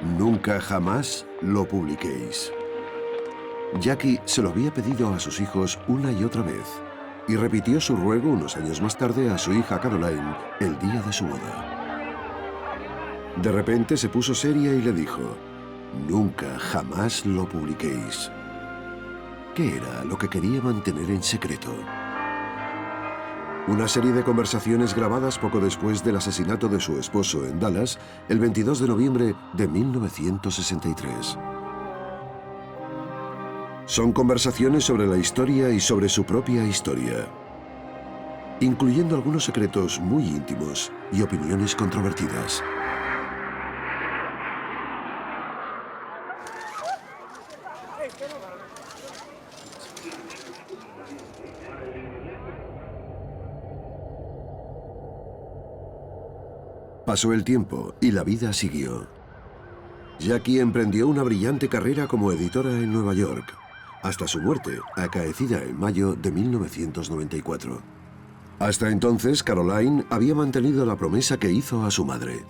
Nunca jamás lo publiquéis. Jackie se lo había pedido a sus hijos una y otra vez, y repitió su ruego unos años más tarde a su hija Caroline el día de su boda. De repente se puso seria y le dijo: nunca jamás lo publiquéis. ¿Qué era lo que quería mantener en secreto? Una serie de conversaciones grabadas poco después del asesinato de su esposo en Dallas, el 22 de noviembre de 1963. Son conversaciones sobre la historia y sobre su propia historia, incluyendo algunos secretos muy íntimos y opiniones controvertidas. Pasó el tiempo y la vida siguió. Jackie emprendió una brillante carrera como editora en Nueva York, hasta su muerte, acaecida en mayo de 1994. Hasta entonces, Caroline había mantenido la promesa que hizo a su madre.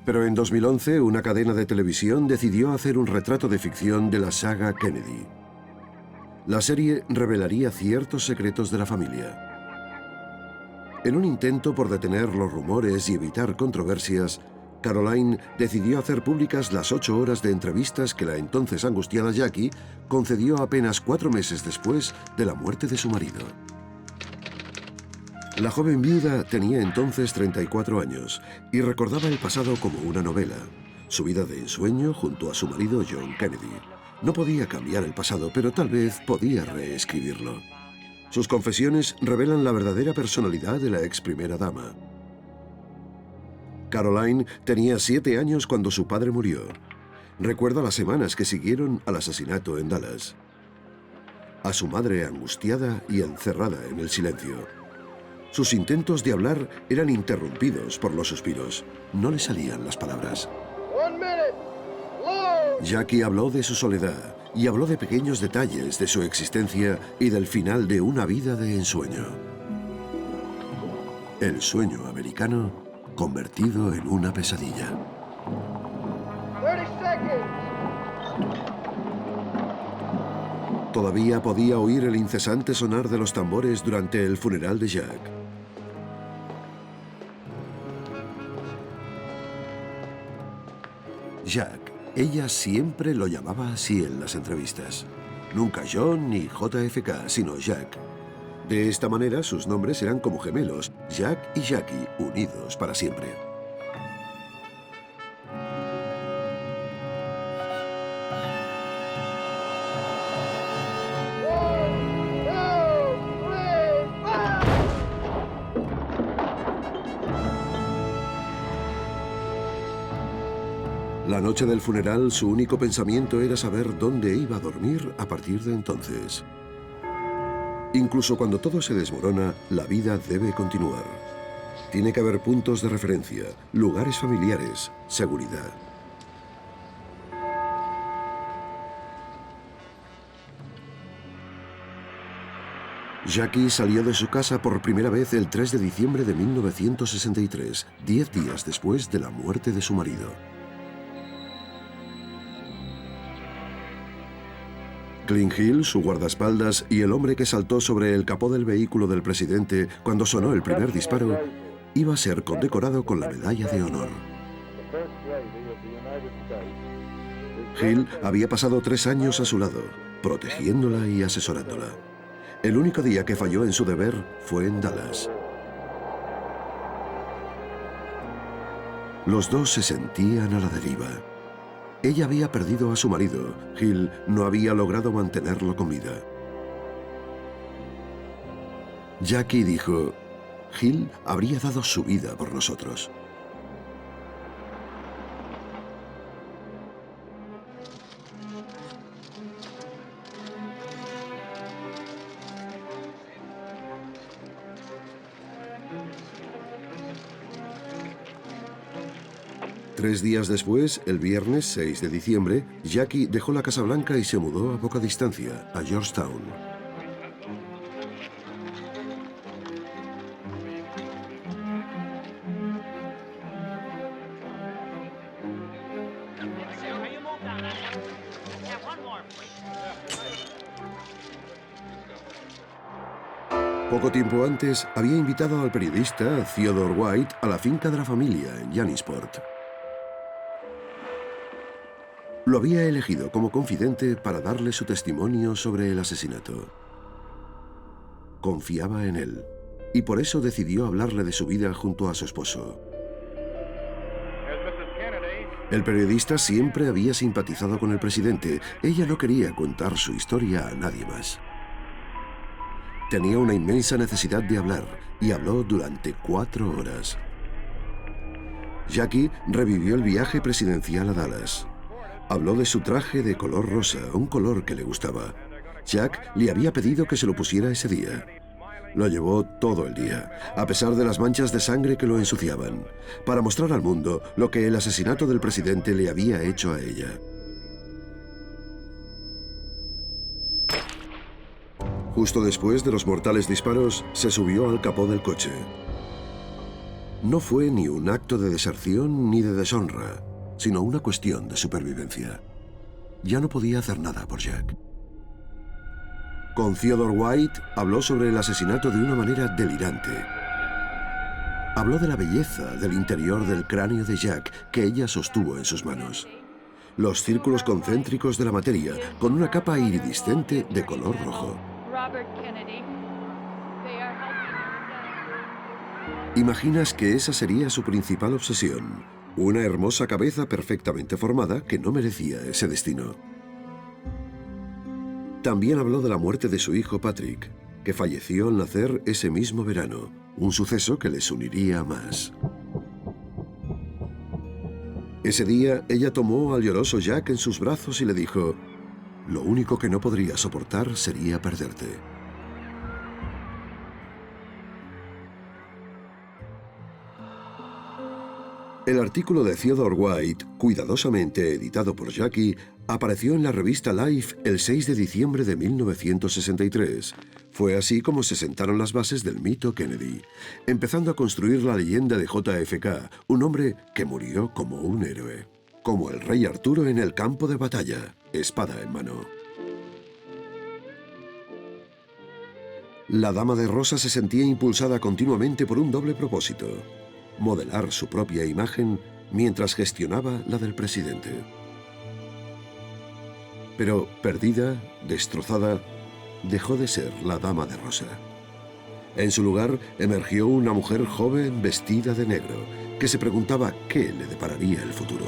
Pero en 2011, una cadena de televisión decidió hacer un retrato de ficción de la saga Kennedy. La serie revelaría ciertos secretos de la familia. En un intento por detener los rumores y evitar controversias, Caroline decidió hacer públicas las 8 horas de entrevistas que la entonces angustiada Jackie concedió apenas 4 meses después de la muerte de su marido. La joven viuda tenía entonces 34 años y recordaba el pasado como una novela, su vida de ensueño junto a su marido John Kennedy. No podía cambiar el pasado, pero tal vez podía reescribirlo. Sus confesiones revelan la verdadera personalidad de la ex primera dama. Caroline tenía 7 años cuando su padre murió. Recuerda las semanas que siguieron al asesinato en Dallas. A su madre angustiada y encerrada en el silencio. Sus intentos de hablar eran interrumpidos por los suspiros. No le salían las palabras. Jackie habló de su soledad y habló de pequeños detalles de su existencia y del final de una vida de ensueño. El sueño americano convertido en una pesadilla. 30 seconds. Todavía podía oír el incesante sonar de los tambores durante el funeral de Jack. Jack. Ella siempre lo llamaba así en las entrevistas. Nunca John ni JFK, sino Jack. De esta manera sus nombres eran como gemelos, Jack y Jackie, unidos para siempre. La noche del funeral, su único pensamiento era saber dónde iba a dormir a partir de entonces. Incluso cuando todo se desmorona, la vida debe continuar. Tiene que haber puntos de referencia, lugares familiares, seguridad. Jackie salió de su casa por primera vez el 3 de diciembre de 1963, 10 días después de la muerte de su marido. Clint Hill, su guardaespaldas y el hombre que saltó sobre el capó del vehículo del presidente cuando sonó el primer disparo, iba a ser condecorado con la Medalla de Honor. Hill había pasado 3 años a su lado, protegiéndola y asesorándola. El único día que falló en su deber fue en Dallas. Los dos se sentían a la deriva. Ella había perdido a su marido. Hill no había logrado mantenerlo con vida. Jackie dijo: Hill habría dado su vida por nosotros. Tres días después, el viernes 6 de diciembre, Jackie dejó la Casa Blanca y se mudó a poca distancia, a Georgetown. Poco tiempo antes, había invitado al periodista Theodore White a la finca de la familia en Yannisport. Lo había elegido como confidente para darle su testimonio sobre el asesinato. Confiaba en él, y por eso decidió hablarle de su vida junto a su esposo. El periodista siempre había simpatizado con el presidente. Ella no quería contar su historia a nadie más. Tenía una inmensa necesidad de hablar, y habló durante 4 horas. Jackie revivió el viaje presidencial a Dallas. Habló de su traje de color rosa, un color que le gustaba. Jack le había pedido que se lo pusiera ese día. Lo llevó todo el día, a pesar de las manchas de sangre que lo ensuciaban, para mostrar al mundo lo que el asesinato del presidente le había hecho a ella. Justo después de los mortales disparos, se subió al capó del coche. No fue ni un acto de deserción ni de deshonra, sino una cuestión de supervivencia. Ya no podía hacer nada por Jack. Con Theodore White habló sobre el asesinato de una manera delirante. Habló de la belleza del interior del cráneo de Jack que ella sostuvo en sus manos. Los círculos concéntricos de la materia con una capa iridiscente de color rojo. ¿Imaginas que esa sería su principal obsesión? Una hermosa cabeza perfectamente formada que no merecía ese destino. También habló de la muerte de su hijo Patrick, que falleció al nacer ese mismo verano, un suceso que les uniría más. Ese día, ella tomó al lloroso Jack en sus brazos y le dijo: «Lo único que no podría soportar sería perderte». El artículo de Theodore White, cuidadosamente editado por Jackie, apareció en la revista Life el 6 de diciembre de 1963. Fue así como se sentaron las bases del mito Kennedy, empezando a construir la leyenda de JFK, un hombre que murió como un héroe, como el rey Arturo en el campo de batalla, espada en mano. La dama de rosa se sentía impulsada continuamente por un doble propósito: modelar su propia imagen mientras gestionaba la del presidente. Pero perdida, destrozada, dejó de ser la dama de rosa. En su lugar emergió una mujer joven vestida de negro, que se preguntaba qué le depararía el futuro.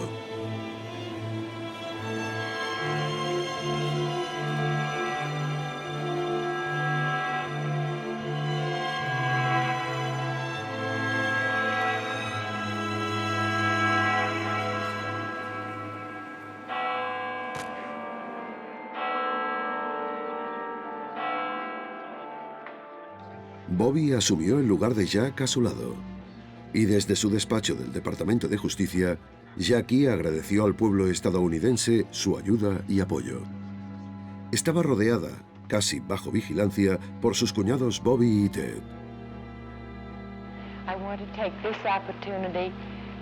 Bobby asumió el lugar de Jack a su lado, y desde su despacho del Departamento de Justicia, Jackie agradeció al pueblo estadounidense su ayuda y apoyo. Estaba rodeada, casi bajo vigilancia, por sus cuñados Bobby y Ted. I want to take this opportunity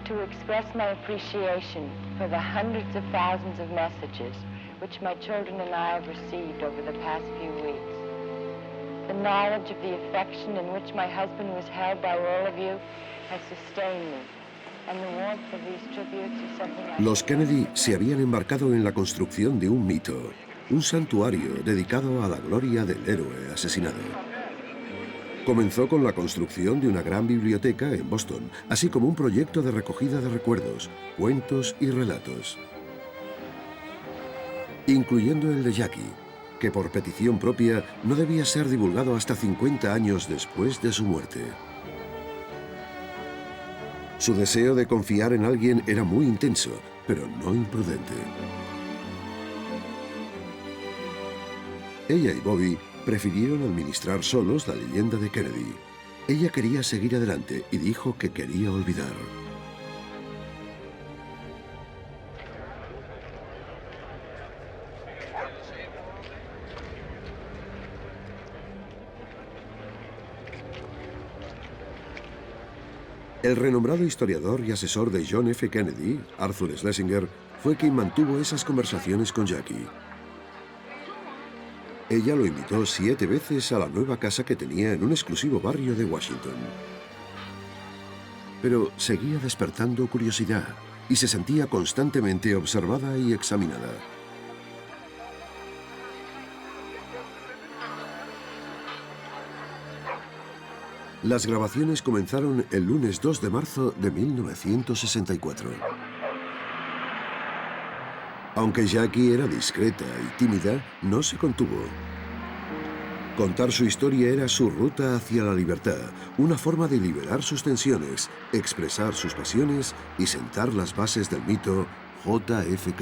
to express my appreciation for the hundreds of thousands of messages which my children and I have received over the past few weeks. The knowledge of the affection in which my husband was held by all of you has sustained me, and the warmth of these tributes is something I... Los Kennedy se habían embarcado en la construcción de un mito, un santuario dedicado a la gloria del héroe asesinado. Comenzó con la construcción de una gran biblioteca en Boston, así como un proyecto de recogida de recuerdos, cuentos y relatos, incluyendo el de Jackie, que por petición propia no debía ser divulgado hasta 50 años después de su muerte. Su deseo de confiar en alguien era muy intenso, pero no imprudente. Ella y Bobby prefirieron administrar solos la leyenda de Kennedy. Ella quería seguir adelante y dijo que quería olvidar. El renombrado historiador y asesor de John F. Kennedy, Arthur Schlesinger, fue quien mantuvo esas conversaciones con Jackie. Ella lo invitó 7 veces a la nueva casa que tenía en un exclusivo barrio de Washington. Pero seguía despertando curiosidad y se sentía constantemente observada y examinada. Las grabaciones comenzaron el lunes 2 de marzo de 1964. Aunque Jackie era discreta y tímida, no se contuvo. Contar su historia era su ruta hacia la libertad, una forma de liberar sus tensiones, expresar sus pasiones y sentar las bases del mito JFK.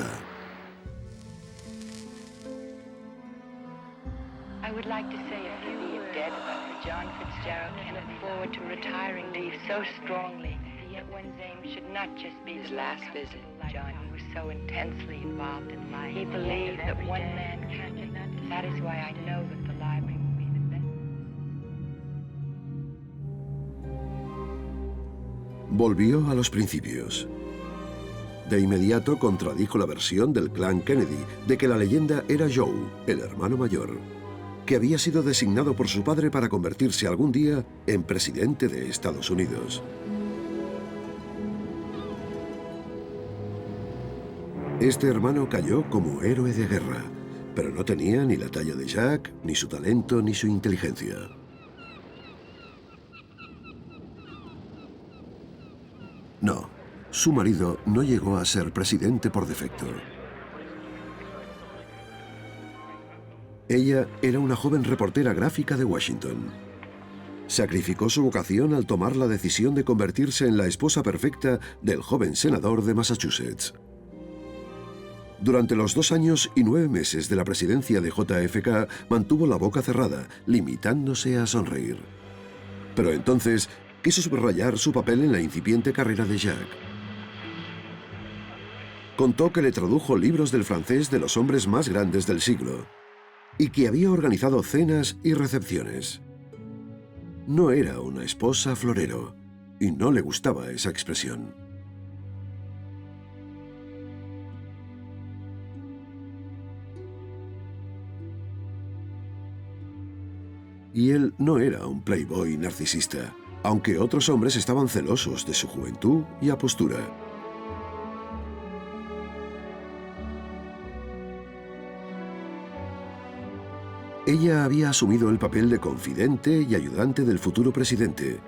I would like to say a few words for John Fitzgerald can look forward to retiring leave so strongly that one's aim should not just be the last visit. John was so intensely involved in life. He believed that one man can't. That is why I know that the library will be the best. Volvió a los principios. De inmediato contradijo la versión del clan Kennedy de que la leyenda era Joe, el hermano mayor, que había sido designado por su padre para convertirse algún día en presidente de Estados Unidos. Este hermano cayó como héroe de guerra, pero no tenía ni la talla de Jack, ni su talento, ni su inteligencia. No, su marido no llegó a ser presidente por defecto. Ella era una joven reportera gráfica de Washington. Sacrificó su vocación al tomar la decisión de convertirse en la esposa perfecta del joven senador de Massachusetts. Durante los 2 años y 9 meses de la presidencia de JFK, mantuvo la boca cerrada, limitándose a sonreír. Pero entonces quiso subrayar su papel en la incipiente carrera de Jack. Contó que le tradujo libros del francés de los hombres más grandes del siglo y que había organizado cenas y recepciones. No era una esposa florero y no le gustaba esa expresión. Y él no era un playboy narcisista, aunque otros hombres estaban celosos de su juventud y apostura. Ella había asumido el papel de confidente y ayudante del futuro presidente,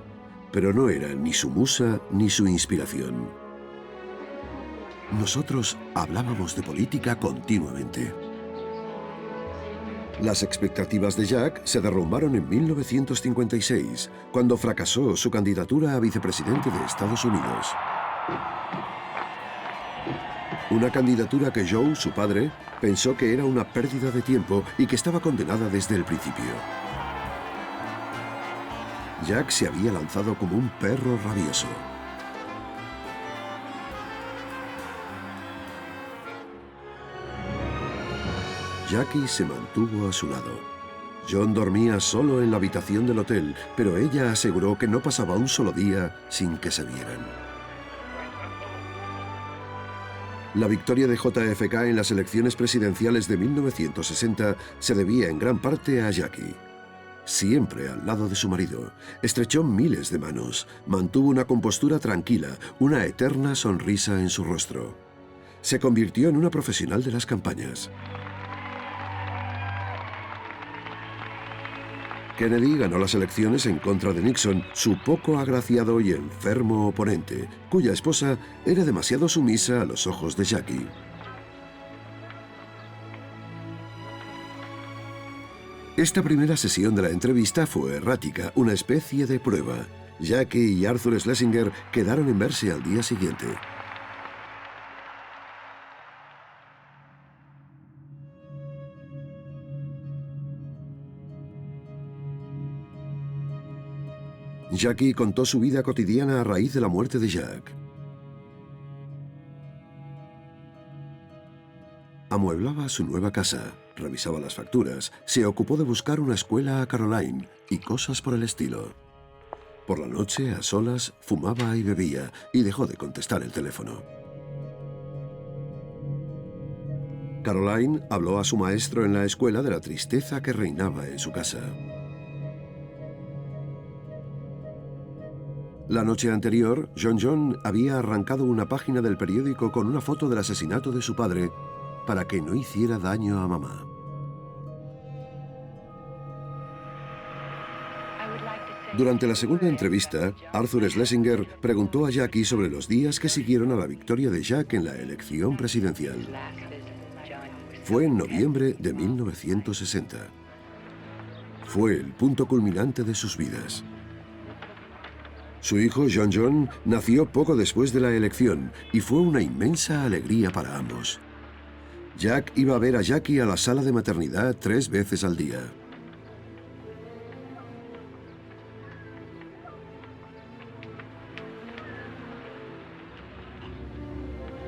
pero no era ni su musa ni su inspiración. Nosotros hablábamos de política continuamente. Las expectativas de Jack se derrumbaron en 1956, cuando fracasó su candidatura a vicepresidente de Estados Unidos. Una candidatura que Joe, su padre, pensó que era una pérdida de tiempo y que estaba condenada desde el principio. Jack se había lanzado como un perro rabioso. Jackie se mantuvo a su lado. John dormía solo en la habitación del hotel, pero ella aseguró que no pasaba un solo día sin que se vieran. La victoria de JFK en las elecciones presidenciales de 1960 se debía en gran parte a Jackie. Siempre al lado de su marido, estrechó miles de manos, mantuvo una compostura tranquila, una eterna sonrisa en su rostro. Se convirtió en una profesional de las campañas. Kennedy ganó las elecciones en contra de Nixon, su poco agraciado y enfermo oponente, cuya esposa era demasiado sumisa a los ojos de Jackie. Esta primera sesión de la entrevista fue errática, una especie de prueba. Jackie y Arthur Schlesinger quedaron en verse al día siguiente. Jackie contó su vida cotidiana a raíz de la muerte de Jack. Amueblaba su nueva casa, revisaba las facturas, se ocupó de buscar una escuela a Caroline y cosas por el estilo. Por la noche, a solas, fumaba y bebía y dejó de contestar el teléfono. Caroline habló a su maestro en la escuela de la tristeza que reinaba en su casa. La noche anterior, John había arrancado una página del periódico con una foto del asesinato de su padre para que no hiciera daño a mamá. Durante la segunda entrevista, Arthur Schlesinger preguntó a Jackie sobre los días que siguieron a la victoria de Jack en la elección presidencial. Fue en noviembre de 1960. Fue el punto culminante de sus vidas. Su hijo, John, nació poco después de la elección y fue una inmensa alegría para ambos. Jack iba a ver a Jackie a la sala de maternidad 3 veces al día.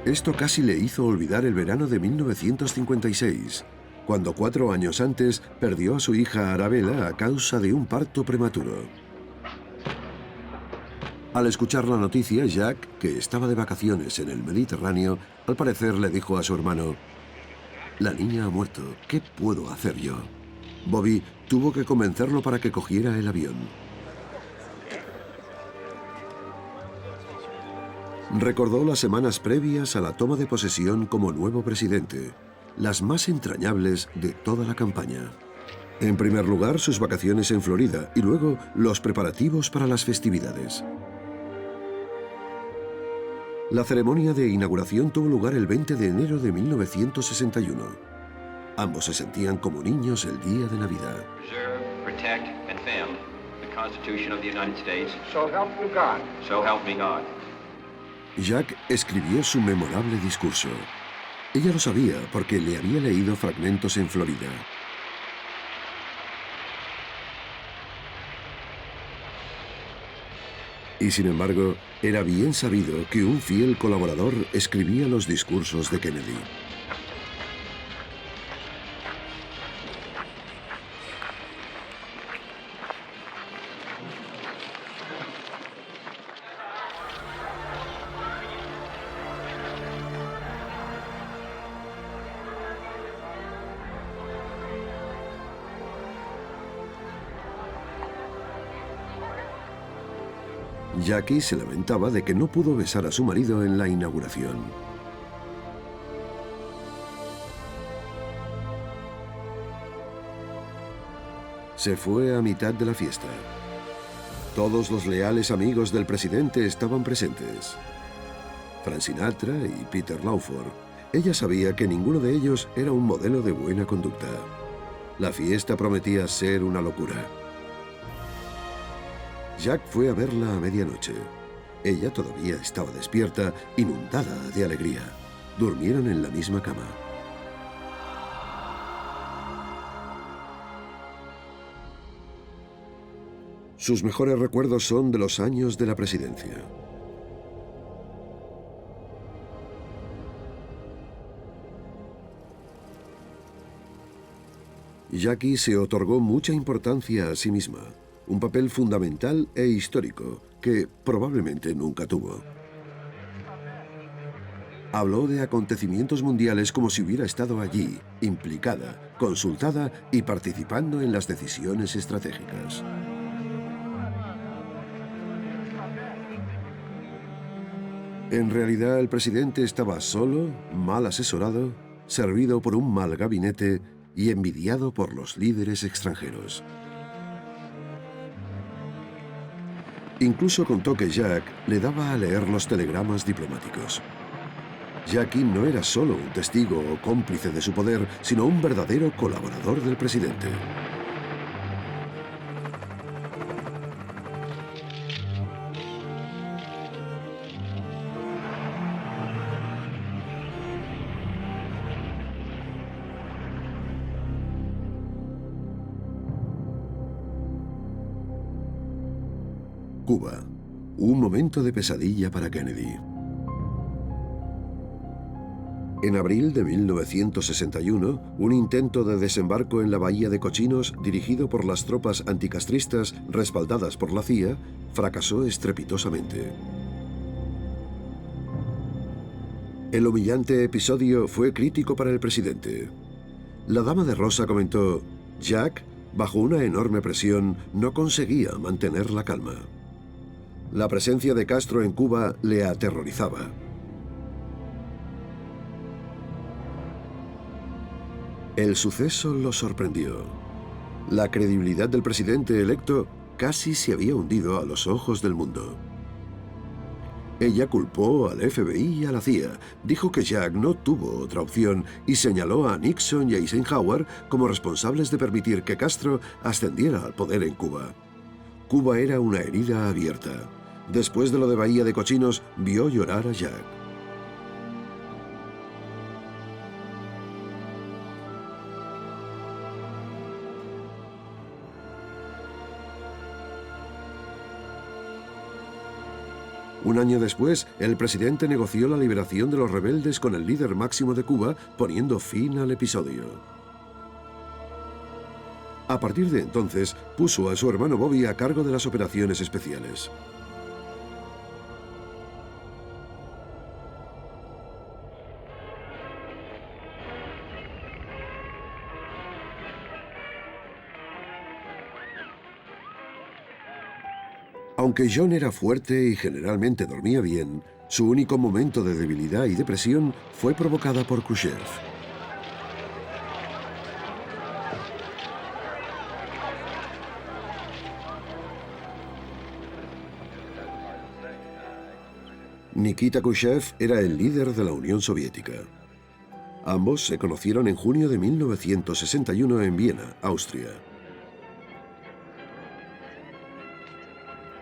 Esto casi le hizo olvidar el verano de 1956, cuando 4 años antes perdió a su hija Arabella a causa de un parto prematuro. Al escuchar la noticia, Jack, que estaba de vacaciones en el Mediterráneo, al parecer le dijo a su hermano: «La niña ha muerto, ¿qué puedo hacer yo?». Bobby tuvo que convencerlo para que cogiera el avión. Recordó las semanas previas a la toma de posesión como nuevo presidente, las más entrañables de toda la campaña. En primer lugar, sus vacaciones en Florida y luego los preparativos para las festividades. La ceremonia de inauguración tuvo lugar el 20 de enero de 1961. Ambos se sentían como niños el día de Navidad. Preserve, protect, and defend the Constitution of the United States. So help you God. So help me God. Jack escribió su memorable discurso. Ella lo sabía porque le había leído fragmentos en Florida. Y sin embargo, era bien sabido que un fiel colaborador escribía los discursos de Kennedy. Jackie se lamentaba de que no pudo besar a su marido en la inauguración. Se fue a mitad de la fiesta. Todos los leales amigos del presidente estaban presentes. Frank Sinatra y Peter Lawford. Ella sabía que ninguno de ellos era un modelo de buena conducta. La fiesta prometía ser una locura. Jack fue a verla a medianoche. Ella todavía estaba despierta, inundada de alegría. Durmieron en la misma cama. Sus mejores recuerdos son de los años de la presidencia. Jackie se otorgó mucha importancia a sí misma. Un papel fundamental e histórico que probablemente nunca tuvo. Habló de acontecimientos mundiales como si hubiera estado allí, implicada, consultada y participando en las decisiones estratégicas. En realidad, el presidente estaba solo, mal asesorado, servido por un mal gabinete y envidiado por los líderes extranjeros. Incluso contó que Jack le daba a leer los telegramas diplomáticos. Jackie no era solo un testigo o cómplice de su poder, sino un verdadero colaborador del presidente. Cuba. Un momento de pesadilla para Kennedy. En abril de 1961, un intento de desembarco en la bahía de Cochinos, dirigido por las tropas anticastristas respaldadas por la CIA, fracasó estrepitosamente. El humillante episodio fue crítico para el presidente. La dama de rosa comentó: Jack, bajo una enorme presión, no conseguía mantener la calma. La presencia de Castro en Cuba le aterrorizaba. El suceso lo sorprendió. La credibilidad del presidente electo casi se había hundido a los ojos del mundo. Ella culpó al FBI y a la CIA, dijo que Jack no tuvo otra opción y señaló a Nixon y a Eisenhower como responsables de permitir que Castro ascendiera al poder en Cuba. Cuba era una herida abierta. Después de lo de Bahía de Cochinos, vio llorar a Jack. Un año después, el presidente negoció la liberación de los rebeldes con el líder máximo de Cuba, poniendo fin al episodio. A partir de entonces, puso a su hermano Bobby a cargo de las operaciones especiales. Aunque John era fuerte y generalmente dormía bien, su único momento de debilidad y depresión fue provocada por Khrushchev. Nikita Khrushchev era el líder de la Unión Soviética. Ambos se conocieron en junio de 1961 en Viena, Austria.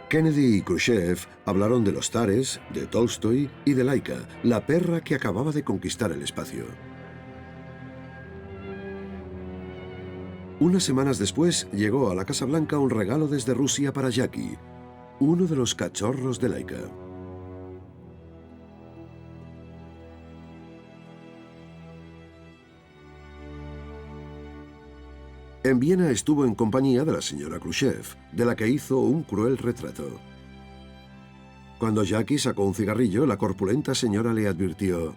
Kennedy y Khrushchev hablaron de los zares, de Tolstoy y de Laika, la perra que acababa de conquistar el espacio. Unas semanas después llegó a la Casa Blanca un regalo desde Rusia para Jackie, uno de los cachorros de Laika. En Viena estuvo en compañía de la señora Khrushchev, de la que hizo un cruel retrato. Cuando Jackie sacó un cigarrillo, la corpulenta señora le advirtió: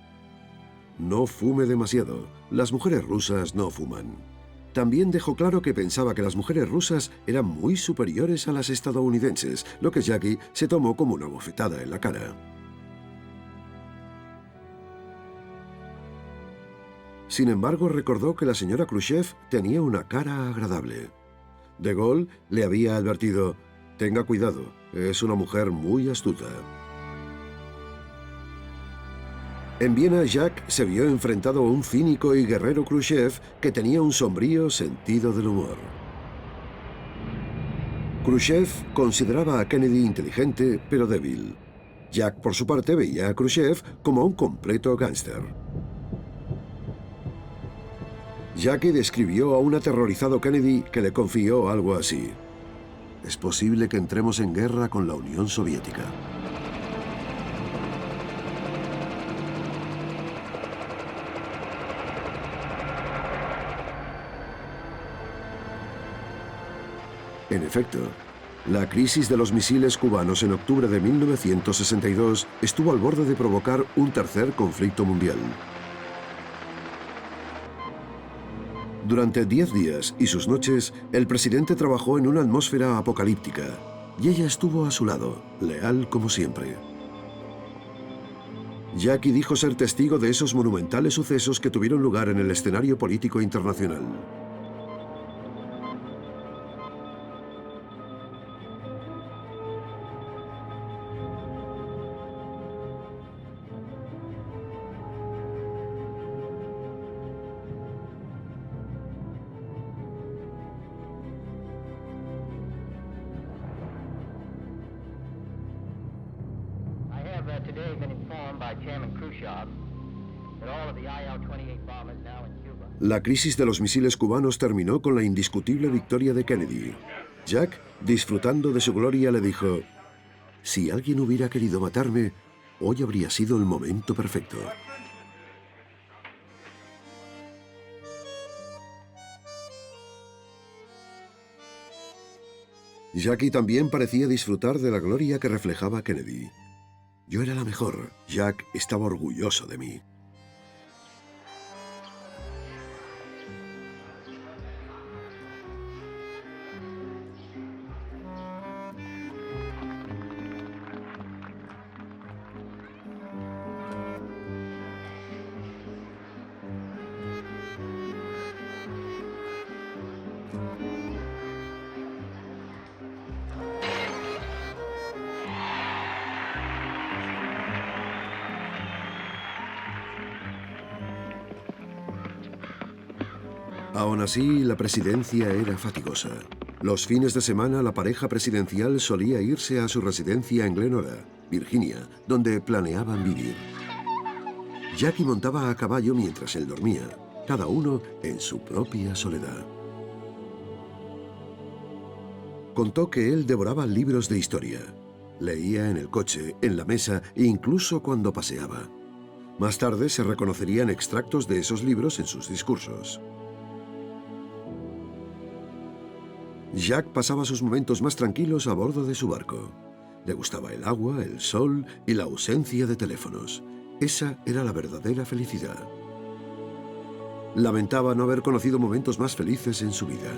«No fume demasiado, las mujeres rusas no fuman». También dejó claro que pensaba que las mujeres rusas eran muy superiores a las estadounidenses, lo que Jackie se tomó como una bofetada en la cara. Sin embargo, recordó que la señora Khrushchev tenía una cara agradable. De Gaulle le había advertido: «Tenga cuidado, es una mujer muy astuta». En Viena, Jack se vio enfrentado a un cínico y guerrero Khrushchev que tenía un sombrío sentido del humor. Khrushchev consideraba a Kennedy inteligente, pero débil. Jack, por su parte, veía a Khrushchev como un completo gángster. Jackie describió a un aterrorizado Kennedy que le confió algo así: «Es posible que entremos en guerra con la Unión Soviética». En efecto, la crisis de los misiles cubanos en octubre de 1962 estuvo al borde de provocar un tercer conflicto mundial. Durante 10 días y sus noches, el presidente trabajó en una atmósfera apocalíptica, y ella estuvo a su lado, leal como siempre. Jackie dijo ser testigo de esos monumentales sucesos que tuvieron lugar en el escenario político internacional. Today been informed by Chairman Khrushchev that all of the IL-28 bombers now in Cuba. La crisis de los misiles cubanos terminó con la indiscutible victoria de Kennedy. Jack, disfrutando de su gloria, le dijo: «Si alguien hubiera querido matarme, hoy habría sido el momento perfecto». Jackie también parecía disfrutar de la gloria que reflejaba Kennedy. Yo era la mejor. Jack estaba orgulloso de mí. Aún así, la presidencia era fatigosa. Los fines de semana, la pareja presidencial solía irse a su residencia en Glenora, Virginia, donde planeaban vivir. Jackie montaba a caballo mientras él dormía, cada uno en su propia soledad. Contó que él devoraba libros de historia. Leía en el coche, en la mesa e incluso cuando paseaba. Más tarde se reconocerían extractos de esos libros en sus discursos. Jack pasaba sus momentos más tranquilos a bordo de su barco. Le gustaba el agua, el sol y la ausencia de teléfonos. Esa era la verdadera felicidad. Lamentaba no haber conocido momentos más felices en su vida.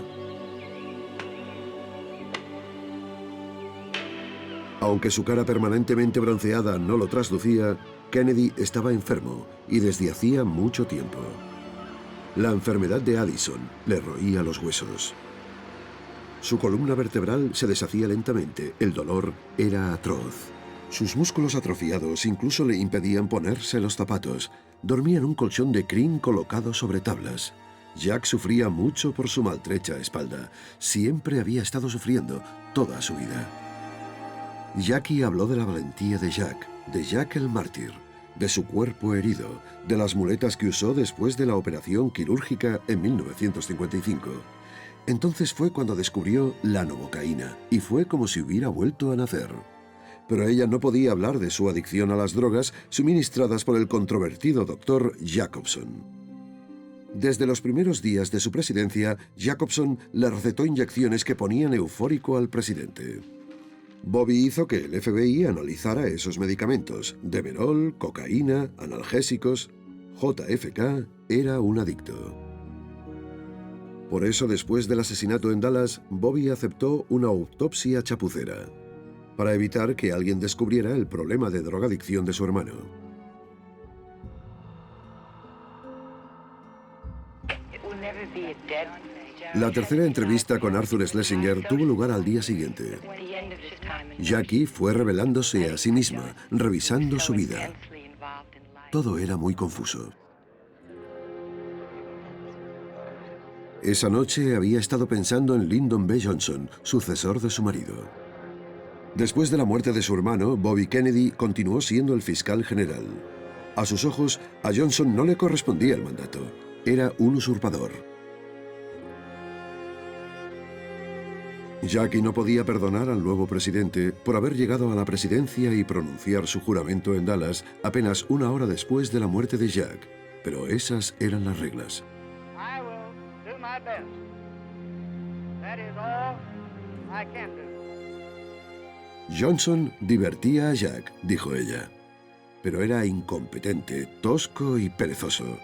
Aunque su cara permanentemente bronceada no lo traslucía, Kennedy estaba enfermo y desde hacía mucho tiempo. La enfermedad de Addison le roía los huesos. Su columna vertebral se deshacía lentamente, el dolor era atroz. Sus músculos atrofiados incluso le impedían ponerse los zapatos. Dormía en un colchón de crin colocado sobre tablas. Jack sufría mucho por su maltrecha espalda. Siempre había estado sufriendo toda su vida. Jackie habló de la valentía de Jack el mártir, de su cuerpo herido, de las muletas que usó después de la operación quirúrgica en 1955. Entonces fue cuando descubrió la novocaína y fue como si hubiera vuelto a nacer. Pero ella no podía hablar de su adicción a las drogas suministradas por el controvertido Dr. Jacobson. Desde los primeros días de su presidencia, Jacobson le recetó inyecciones que ponían eufórico al presidente. Bobby hizo que el FBI analizara esos medicamentos: Demerol, cocaína, analgésicos. JFK era un adicto. Por eso, después del asesinato en Dallas, Bobby aceptó una autopsia chapucera, para evitar que alguien descubriera el problema de drogadicción de su hermano. La tercera entrevista con Arthur Schlesinger tuvo lugar al día siguiente. Jackie fue revelándose a sí misma, revisando su vida. Todo era muy confuso. Esa noche había estado pensando en Lyndon B. Johnson, sucesor de su marido. Después de la muerte de su hermano, Bobby Kennedy continuó siendo el fiscal general. A sus ojos, a Johnson no le correspondía el mandato. Era un usurpador. Jackie no podía perdonar al nuevo presidente por haber llegado a la presidencia y pronunciar su juramento en Dallas apenas una hora después de la muerte de Jack. Pero esas eran las reglas. I will do my best. That is all I can do. Johnson divertía a Jack, dijo ella, pero era incompetente, tosco y perezoso.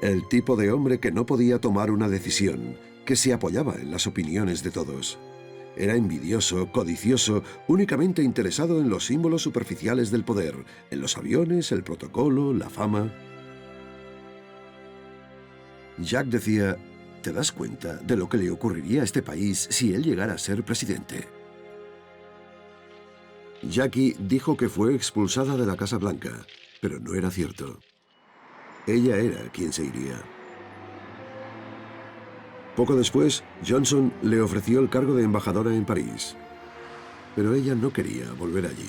El tipo de hombre que no podía tomar una decisión, que se apoyaba en las opiniones de todos. Era envidioso, codicioso, únicamente interesado en los símbolos superficiales del poder, en los aviones, el protocolo, la fama. Jack decía: ¿te das cuenta de lo que le ocurriría a este país si él llegara a ser presidente? Jackie dijo que fue expulsada de la Casa Blanca, pero no era cierto. Ella era quien se iría. Poco después, Johnson le ofreció el cargo de embajadora en París, pero ella no quería volver allí.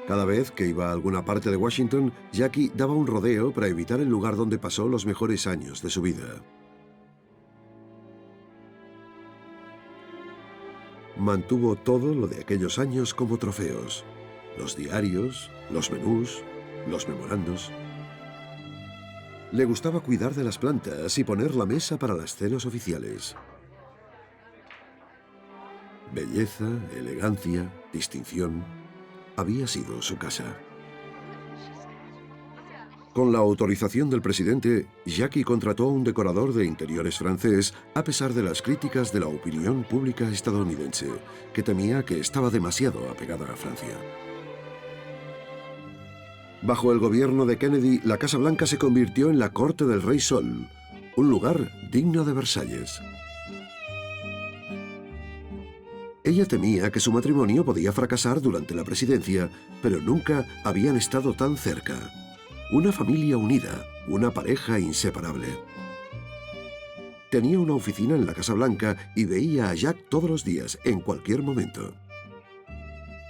Cada vez que iba a alguna parte de Washington, Jackie daba un rodeo para evitar el lugar donde pasó los mejores años de su vida. Mantuvo todo lo de aquellos años como trofeos: los diarios, los menús, los memorandos. Le gustaba cuidar de las plantas y poner la mesa para las cenas oficiales. Belleza, elegancia, distinción, había sido su casa. Con la autorización del presidente, Jackie contrató a un decorador de interiores francés a pesar de las críticas de la opinión pública estadounidense, que temía que estaba demasiado apegada a Francia. Bajo el gobierno de Kennedy, la Casa Blanca se convirtió en la corte del Rey Sol, un lugar digno de Versalles. Ella temía que su matrimonio podía fracasar durante la presidencia, pero nunca habían estado tan cerca. Una familia unida, una pareja inseparable. Tenía una oficina en la Casa Blanca y veía a Jack todos los días, en cualquier momento.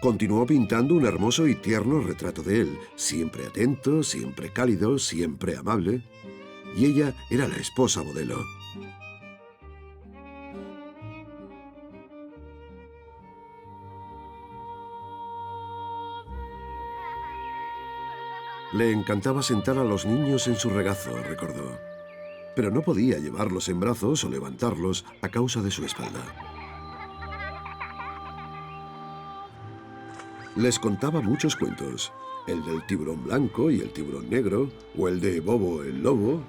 Continuó pintando un hermoso y tierno retrato de él, siempre atento, siempre cálido, siempre amable. Y ella era la esposa modelo. Le encantaba sentar a los niños en su regazo, recordó. Pero no podía llevarlos en brazos o levantarlos a causa de su espalda. Les contaba muchos cuentos. El del tiburón blanco y el tiburón negro, o el de Bobo el lobo.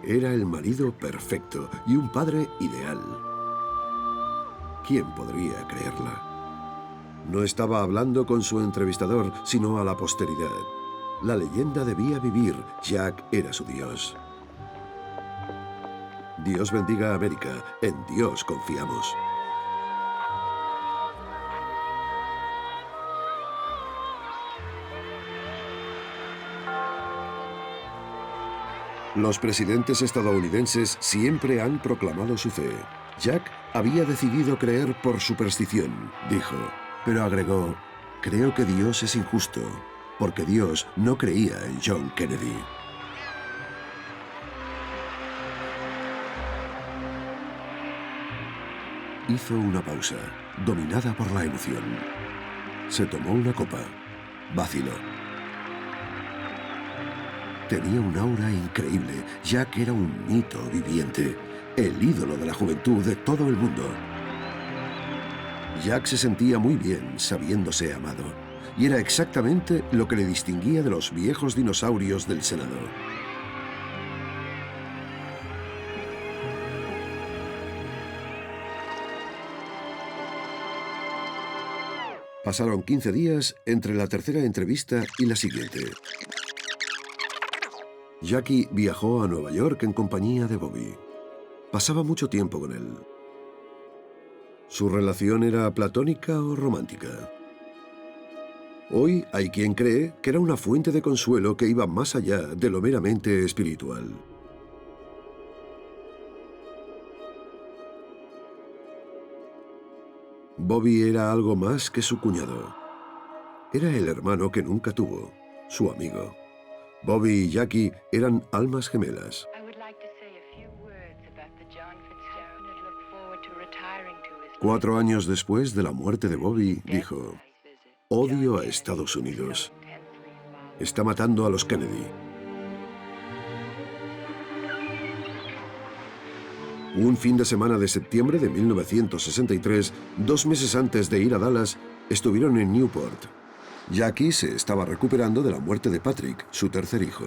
Era el marido perfecto y un padre ideal. ¿Quién podría creerla? No estaba hablando con su entrevistador, sino a la posteridad. La leyenda debía vivir. Jack era su Dios. Dios bendiga a América. En Dios confiamos. Los presidentes estadounidenses siempre han proclamado su fe. Jack había decidido creer por superstición, dijo, pero agregó, creo que Dios es injusto, porque Dios no creía en John Kennedy. Hizo una pausa, dominada por la emoción. Se tomó una copa. Vaciló. Tenía un aura increíble. Jack era un mito viviente, el ídolo de la juventud de todo el mundo. Jack se sentía muy bien sabiéndose amado, y era exactamente lo que le distinguía de los viejos dinosaurios del Senado. Pasaron 15 días entre la tercera entrevista y la siguiente. Jackie viajó a Nueva York en compañía de Bobby. Pasaba mucho tiempo con él. ¿Su relación era platónica o romántica? Hoy hay quien cree que era una fuente de consuelo que iba más allá de lo meramente espiritual. Bobby era algo más que su cuñado. Era el hermano que nunca tuvo, su amigo. Bobby y Jackie eran almas gemelas. 4 años después de la muerte de Bobby, dijo, odio a Estados Unidos. Está matando a los Kennedy. Un fin de semana de septiembre de 1963, 2 meses antes de ir a Dallas, estuvieron en Newport. Jackie se estaba recuperando de la muerte de Patrick, su tercer hijo.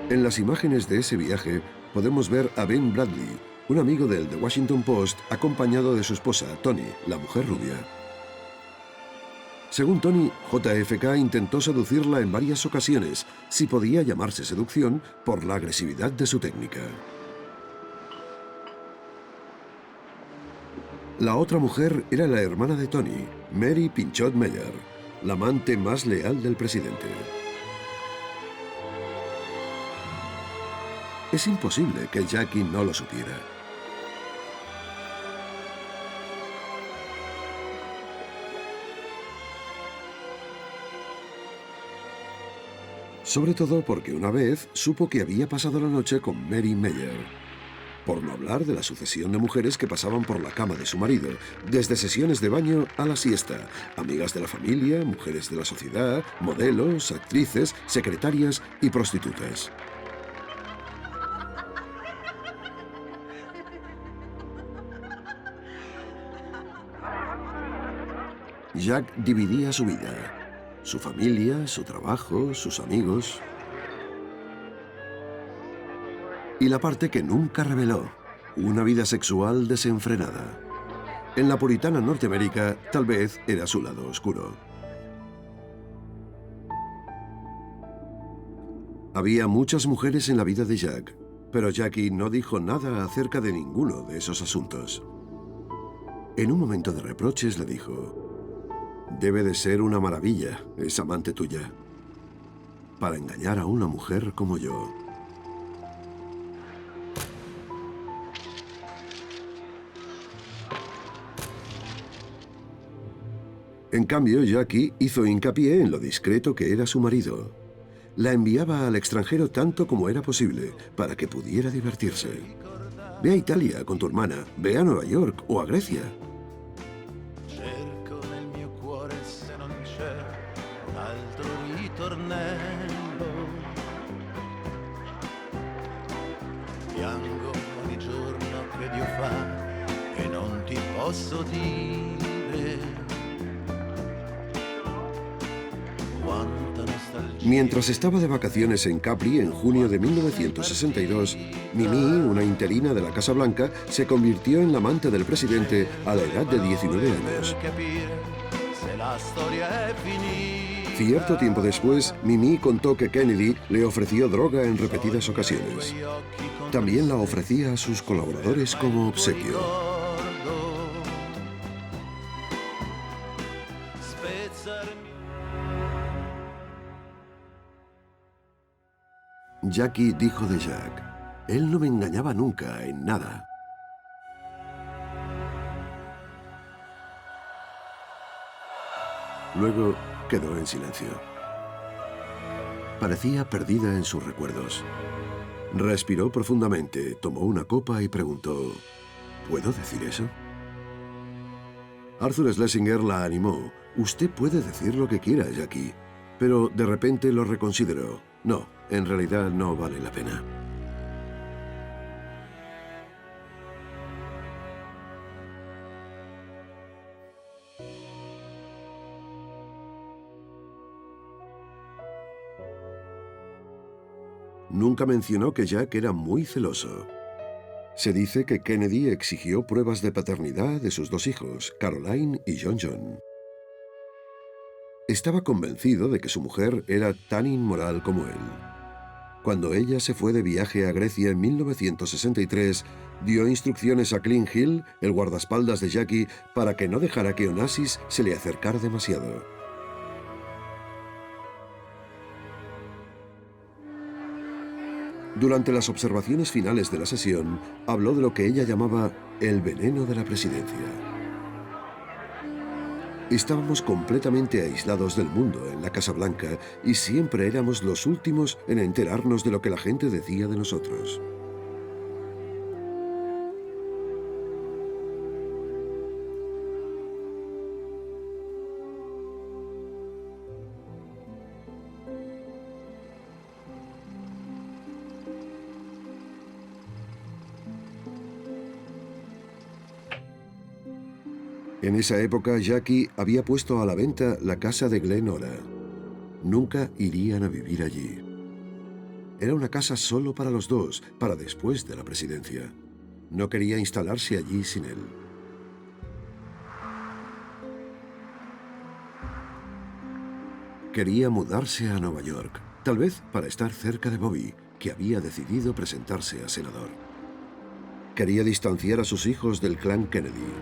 En las imágenes de ese viaje podemos ver a Ben Bradley, un amigo del The Washington Post, acompañado de su esposa, Toni, la mujer rubia. Según Toni, JFK intentó seducirla en varias ocasiones, si podía llamarse seducción, por la agresividad de su técnica. La otra mujer era la hermana de Toni, Mary Pinchot Meyer, la amante más leal del presidente. Es imposible que Jackie no lo supiera. Sobre todo porque una vez supo que había pasado la noche con Mary Meyer. Por no hablar de la sucesión de mujeres que pasaban por la cama de su marido, desde sesiones de baño a la siesta, amigas de la familia, mujeres de la sociedad, modelos, actrices, secretarias y prostitutas. Jack dividía su vida, su familia, su trabajo, sus amigos y la parte que nunca reveló, una vida sexual desenfrenada. En la puritana Norteamérica, tal vez era su lado oscuro. Había muchas mujeres en la vida de Jack, pero Jackie no dijo nada acerca de ninguno de esos asuntos. En un momento de reproches le dijo: «Debe de ser una maravilla, esa amante tuya, para engañar a una mujer como yo». En cambio, Jackie hizo hincapié en lo discreto que era su marido. La enviaba al extranjero tanto como era posible, para que pudiera divertirse. Ve a Italia con tu hermana, ve a Nueva York o a Grecia. Cerco nel mio cuore se non c'è un altro ritornello. Piango ogni giorno che Dio fa e non ti posso dire. Mientras estaba de vacaciones en Capri en junio de 1962, Mimi, una interina de la Casa Blanca, se convirtió en la amante del presidente a la edad de 19 años. Cierto tiempo después, Mimi contó que Kennedy le ofreció droga en repetidas ocasiones. También la ofrecía a sus colaboradores como obsequio. Jackie dijo de Jack: «Él no me engañaba nunca en nada». Luego quedó en silencio. Parecía perdida en sus recuerdos. Respiró profundamente, tomó una copa y preguntó: «¿Puedo decir eso?». Arthur Schlesinger la animó: «Usted puede decir lo que quiera, Jackie». Pero de repente lo reconsideró. «No, en realidad no vale la pena». Nunca mencionó que Jack era muy celoso. Se dice que Kennedy exigió pruebas de paternidad de sus dos hijos, Caroline y John. Estaba convencido de que su mujer era tan inmoral como él. Cuando ella se fue de viaje a Grecia en 1963, dio instrucciones a Clint Hill, el guardaespaldas de Jackie, para que no dejara que Onassis se le acercara demasiado. Durante las observaciones finales de la sesión, habló de lo que ella llamaba el veneno de la presidencia. Estábamos completamente aislados del mundo en la Casa Blanca y siempre éramos los últimos en enterarnos de lo que la gente decía de nosotros. En esa época, Jackie había puesto a la venta la casa de Glen Ora. Nunca irían a vivir allí. Era una casa solo para los dos, para después de la presidencia. No quería instalarse allí sin él. Quería mudarse a Nueva York, tal vez para estar cerca de Bobby, que había decidido presentarse a senador. Quería distanciar a sus hijos del clan Kennedy.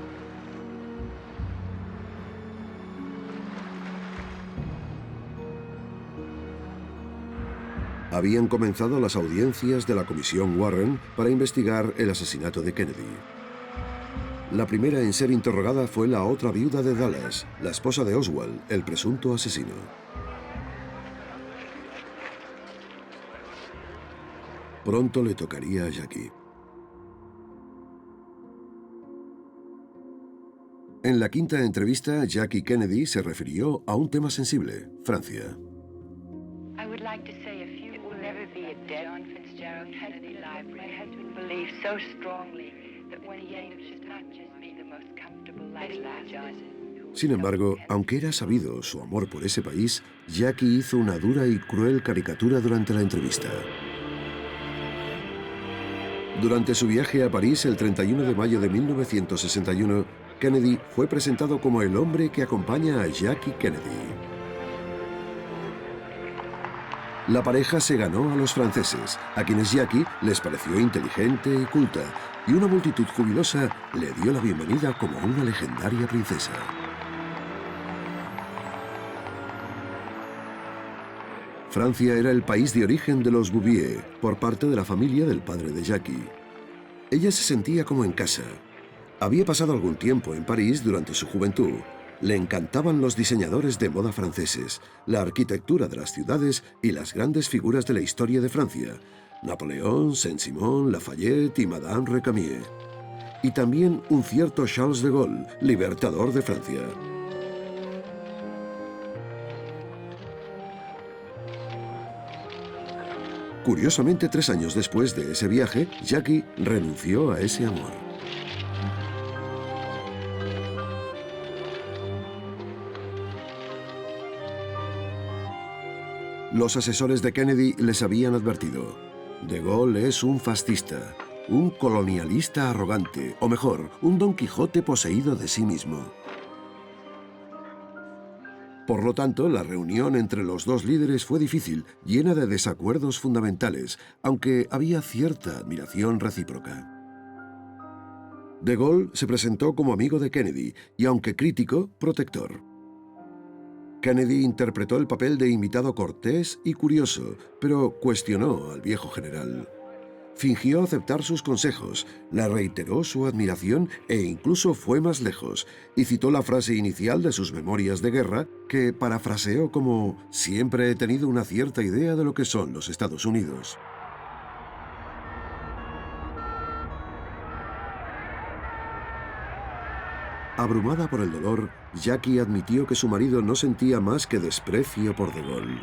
Habían comenzado las audiencias de la Comisión Warren para investigar el asesinato de Kennedy. La primera en ser interrogada fue la otra viuda de Dallas, la esposa de Oswald, el presunto asesino. Pronto le tocaría a Jackie. En la quinta entrevista, Jackie Kennedy se refirió a un tema sensible, Francia. I would like to say a few. It will never be a dead John Fitzgerald Kennedy Library. My husband believes so strongly that when he enters should not just be the most comfortable lifestyle, John. Sin embargo, aunque era sabido su amor por ese país, Jackie hizo una dura y cruel caricatura durante la entrevista. Durante su viaje a París el 31 de mayo de 1961, Kennedy fue presentado como el hombre que acompaña a Jackie Kennedy. La pareja se ganó a los franceses, a quienes Jackie les pareció inteligente y culta, y una multitud jubilosa le dio la bienvenida como una legendaria princesa. Francia era el país de origen de los Bouvier, por parte de la familia del padre de Jackie. Ella se sentía como en casa. Había pasado algún tiempo en París durante su juventud. Le encantaban los diseñadores de moda franceses, la arquitectura de las ciudades y las grandes figuras de la historia de Francia: Napoleón, Saint-Simon, Lafayette y Madame Récamier. Y también un cierto Charles de Gaulle, libertador de Francia. Curiosamente, 3 años después de ese viaje, Jackie renunció a ese amor. Los asesores de Kennedy les habían advertido: De Gaulle es un fascista, un colonialista arrogante, o mejor, un Don Quijote poseído de sí mismo. Por lo tanto, la reunión entre los dos líderes fue difícil, llena de desacuerdos fundamentales, aunque había cierta admiración recíproca. De Gaulle se presentó como amigo de Kennedy y, aunque crítico, protector. Kennedy interpretó el papel de invitado cortés y curioso, pero cuestionó al viejo general. Fingió aceptar sus consejos, le reiteró su admiración e incluso fue más lejos, y citó la frase inicial de sus memorias de guerra, que parafraseó como: «Siempre he tenido una cierta idea de lo que son los Estados Unidos». Abrumada por el dolor, Jackie admitió que su marido no sentía más que desprecio por De Gaulle,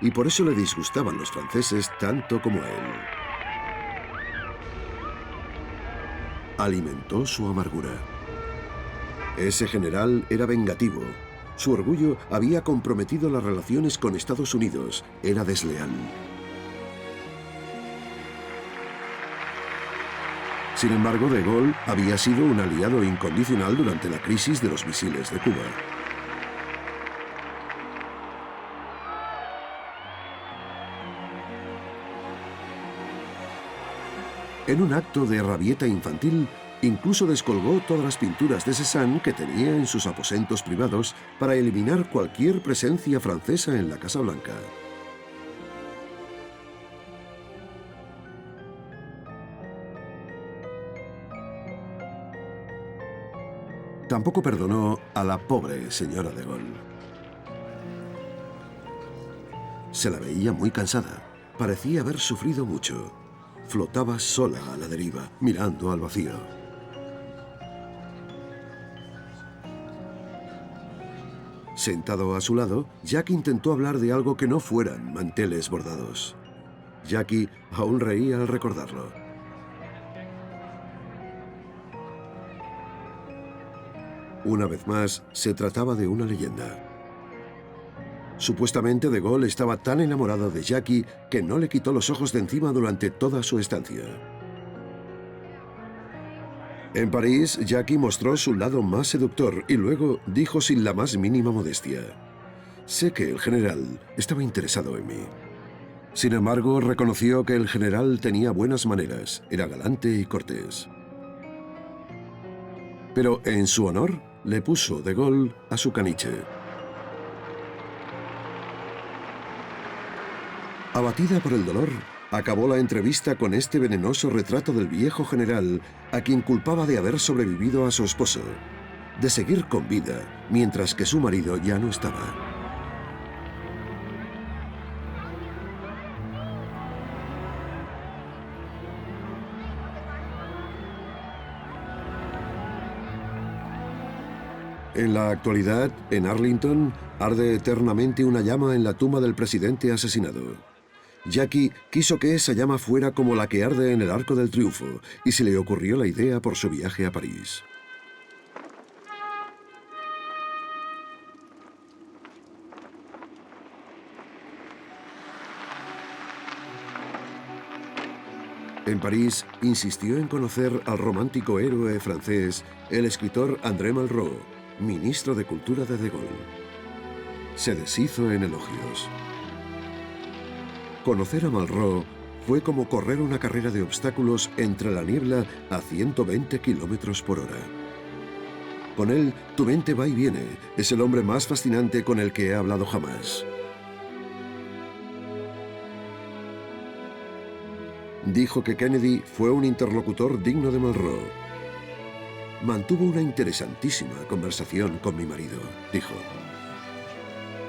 y por eso le disgustaban los franceses tanto como a él. Alimentó su amargura. Ese general era vengativo. Su orgullo había comprometido las relaciones con Estados Unidos. Era desleal. Sin embargo, De Gaulle había sido un aliado incondicional durante la crisis de los misiles de Cuba. En un acto de rabieta infantil, incluso descolgó todas las pinturas de Cézanne que tenía en sus aposentos privados para eliminar cualquier presencia francesa en la Casa Blanca. Tampoco perdonó a la pobre señora de Gaulle. Se la veía muy cansada. Parecía haber sufrido mucho. Flotaba sola a la deriva, mirando al vacío. Sentado a su lado, Jack intentó hablar de algo que no fueran manteles bordados. Jackie aún reía al recordarlo. Una vez más, se trataba de una leyenda. Supuestamente De Gaulle estaba tan enamorado de Jackie que no le quitó los ojos de encima durante toda su estancia. En París, Jackie mostró su lado más seductor y luego dijo sin la más mínima modestia: «Sé que el general estaba interesado en mí». Sin embargo, reconoció que el general tenía buenas maneras, era galante y cortés. Pero en su honor, le puso De Gaulle a su caniche. Abatida por el dolor, acabó la entrevista con este venenoso retrato del viejo general, a quien culpaba de haber sobrevivido a su esposo, de seguir con vida, mientras que su marido ya no estaba. En la actualidad, en Arlington, arde eternamente una llama en la tumba del presidente asesinado. Jackie quiso que esa llama fuera como la que arde en el Arco del Triunfo, y se le ocurrió la idea por su viaje a París. En París, insistió en conocer al romántico héroe francés, el escritor André Malraux, ministro de Cultura de Gaulle. Se deshizo en elogios. Conocer a Malraux fue como correr una carrera de obstáculos entre la niebla a 120 kilómetros por hora. Con él, tu mente va y viene. Es el hombre más fascinante con el que he hablado jamás. Dijo que Kennedy fue un interlocutor digno de Malraux. Mantuvo una interesantísima conversación con mi marido, dijo.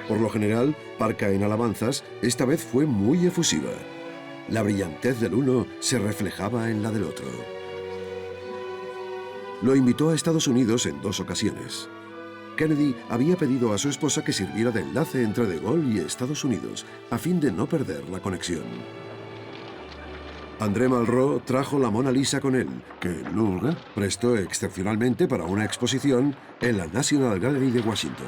Por lo general, parca en alabanzas, esta vez fue muy efusiva. La brillantez del uno se reflejaba en la del otro. Lo invitó a Estados Unidos en 2 ocasiones. Kennedy había pedido a su esposa que sirviera de enlace entre De Gaulle y Estados Unidos, a fin de no perder la conexión. André Malraux trajo la Mona Lisa con él, que el Louvre prestó excepcionalmente para una exposición en la National Gallery de Washington.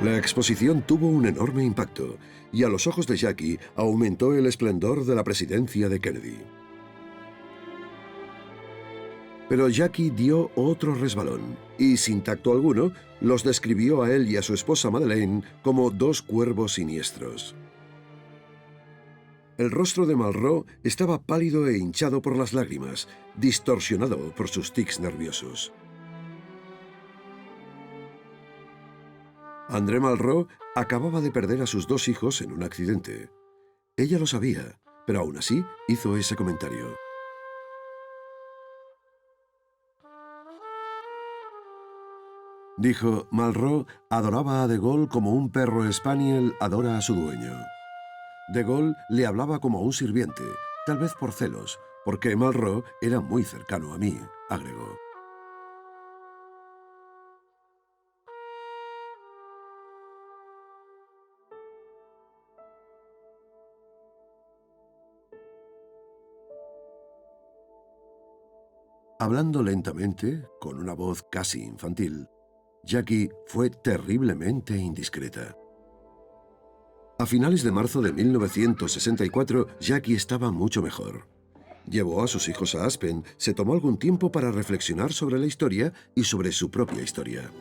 La exposición tuvo un enorme impacto, y a los ojos de Jackie aumentó el esplendor de la presidencia de Kennedy. Pero Jackie dio otro resbalón, y sin tacto alguno, los describió a él y a su esposa Madeleine como 2 cuervos siniestros. El rostro de Malraux estaba pálido e hinchado por las lágrimas, distorsionado por sus tics nerviosos. André Malraux acababa de perder a sus 2 hijos en un accidente. Ella lo sabía, pero aún así hizo ese comentario. Dijo, Malraux adoraba a De Gaulle como un perro spaniel adora a su dueño. De Gaulle le hablaba como a un sirviente, tal vez por celos, porque Malraux era muy cercano a mí, agregó. Hablando lentamente, con una voz casi infantil, Jackie fue terriblemente indiscreta. A finales de marzo de 1964, Jackie estaba mucho mejor. Llevó a sus hijos a Aspen, se tomó algún tiempo para reflexionar sobre la historia y sobre su propia historia.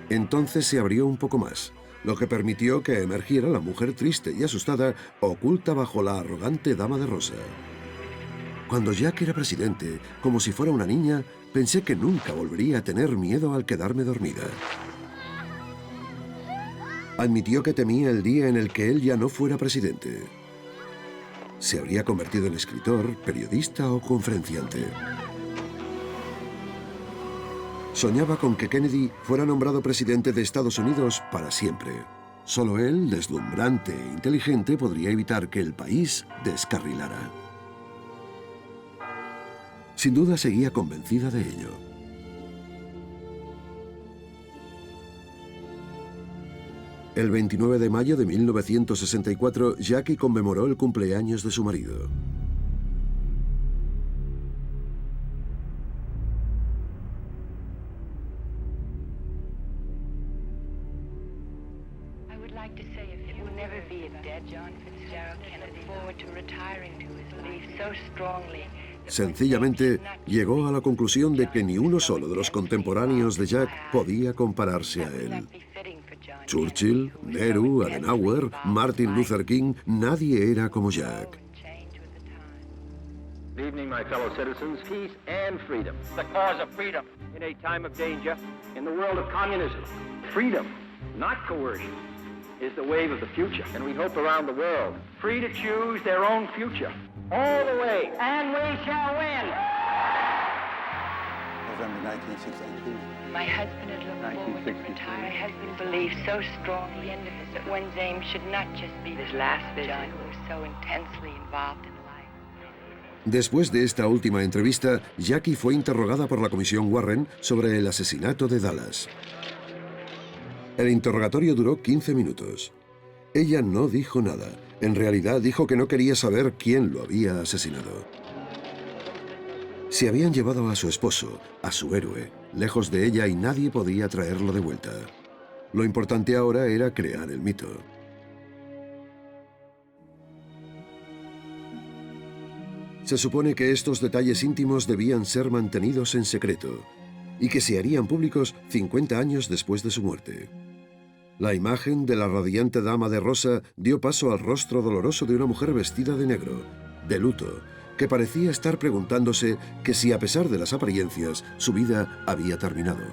Entonces se abrió un poco más, lo que permitió que emergiera la mujer triste y asustada, oculta bajo la arrogante dama de rosa. Cuando Jack era presidente, como si fuera una niña, pensé que nunca volvería a tener miedo al quedarme dormida. Admitió que temía el día en el que él ya no fuera presidente. Se habría convertido en escritor, periodista o conferenciante. Soñaba con que Kennedy fuera nombrado presidente de Estados Unidos para siempre. Solo él, deslumbrante e inteligente, podría evitar que el país descarrilara. Sin duda seguía convencida de ello. El 29 de mayo de 1964, Jackie conmemoró el cumpleaños de su marido. I would like to say it will never be a dead John Fitzgerald Kennedy forward to retiring to his belief so strongly. Sencillamente, llegó a la conclusión de que ni uno solo de los contemporáneos de Jack podía compararse a él. Churchill, Nehru, Adenauer, Martin Luther King, nadie era como Jack. Good evening, my fellow citizens. Peace and freedom. The cause of freedom in a time of danger in the world of communism. Freedom, not coercion, is the wave of the future. And we hope around the world, free to choose their own future. All the way. And we shall win. November 1962. My husband had looked forward to retire. My husband believed so strongly that one's aim should not just be his last vision. John, who was so intensely involved in life. Después de esta última entrevista, Jackie fue interrogada por la Comisión Warren sobre el asesinato de Dallas. El interrogatorio duró 15 minutos. Ella no dijo nada. En realidad dijo que no quería saber quién lo había asesinado. Se habían llevado a su esposo, a su héroe, lejos de ella y nadie podía traerlo de vuelta. Lo importante ahora era crear el mito. Se supone que estos detalles íntimos debían ser mantenidos en secreto y que se harían públicos 50 años después de su muerte. La imagen de la radiante dama de rosa dio paso al rostro doloroso de una mujer vestida de negro, de luto, que parecía estar preguntándose que si a pesar de las apariencias, su vida había terminado.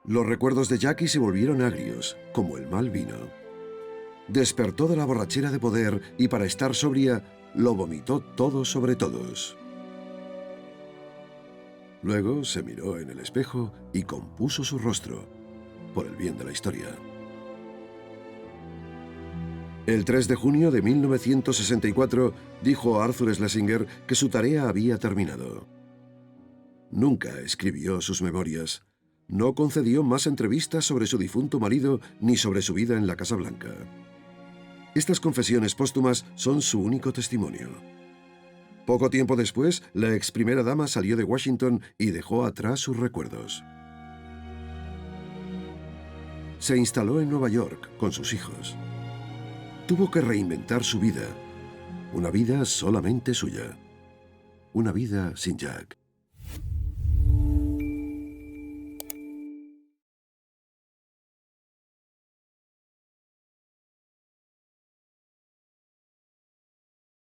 Los recuerdos de Jackie se volvieron agrios, como el mal vino. Despertó de la borrachera de poder y para estar sobria, lo vomitó todo sobre todos. Luego se miró en el espejo y compuso su rostro, por el bien de la historia. El 3 de junio de 1964 dijo a Arthur Schlesinger que su tarea había terminado. Nunca escribió sus memorias. No concedió más entrevistas sobre su difunto marido ni sobre su vida en la Casa Blanca. Estas confesiones póstumas son su único testimonio. Poco tiempo después, la ex primera dama salió de Washington y dejó atrás sus recuerdos. Se instaló en Nueva York con sus hijos. Tuvo que reinventar su vida. Una vida solamente suya. Una vida sin Jack.